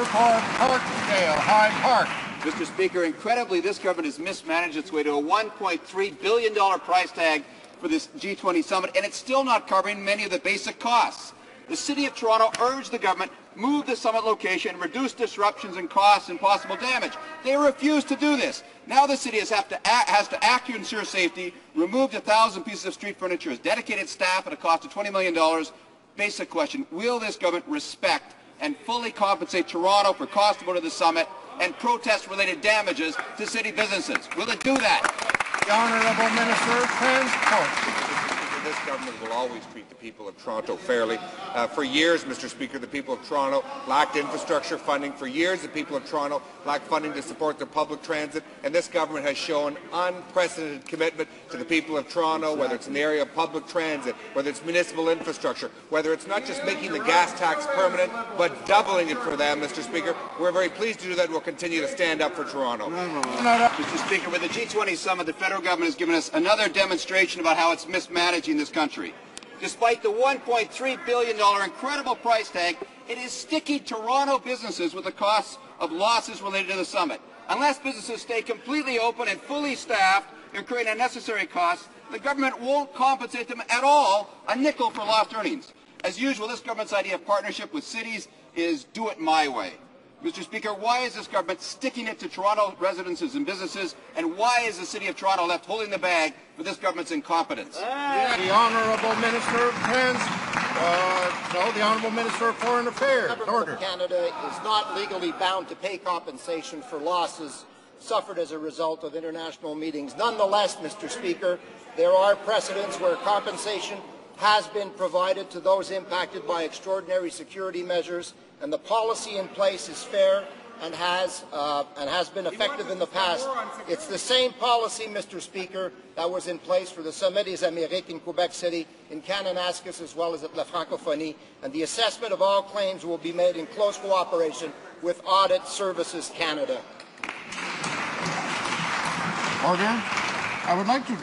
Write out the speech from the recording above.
for Parkdale-High Park. Mr. Speaker, incredibly, this government has mismanaged its way to a $1.3 billion price tag for this G20 summit, and it's still not covering many of the basic costs. The City of Toronto urged the government move the summit location, reduce disruptions and costs and possible damage. They refused to do this. Now the city has to act to ensure safety, removed 1,000 pieces of street furniture, has dedicated staff at a cost of $20 million. Basic question, will this government respect and fully compensate Toronto for costs to go to the summit and protest-related damages to city businesses? Will it do that? The Honourable Minister of Transport. This government will always treat the people of Toronto fairly. For years, Mr. Speaker, the people of Toronto lacked infrastructure funding. For years, the people of Toronto lacked funding to support their public transit, and this government has shown unprecedented commitment to the people of Toronto, whether it's in the area of public transit, whether it's municipal infrastructure, whether it's not just making the gas tax permanent, but doubling it for them, Mr. Speaker. We're very pleased to do that, and we'll continue to stand up for Toronto. Mr. Speaker, with the G20 summit, the federal government has given us another demonstration about how it's mismanaging this country. Despite the $1.3 billion incredible price tag, it is sticking Toronto businesses with the costs of losses related to the summit. Unless businesses stay completely open and fully staffed, incurring unnecessary costs, the government won't compensate them at all a nickel for lost earnings. As usual, this government's idea of partnership with cities is do it my way. Mr. Speaker, why is this government sticking it to Toronto residences and businesses, and why is the City of Toronto left holding the bag for this government's incompetence? The Honourable Minister of the Honourable Minister of Foreign Affairs. The government of Canada is not legally bound to pay compensation for losses suffered as a result of international meetings. Nonetheless, Mr. Speaker, there are precedents where compensation has been provided to those impacted by extraordinary security measures, and the policy in place is fair and has been effective in the past. It's the same policy, Mr. Speaker, that was in place for the Sommet des Amériques in Quebec City, in Kananaskis, as well as at La Francophonie, and the assessment of all claims will be made in close cooperation with Audit Services Canada. Order. I would like to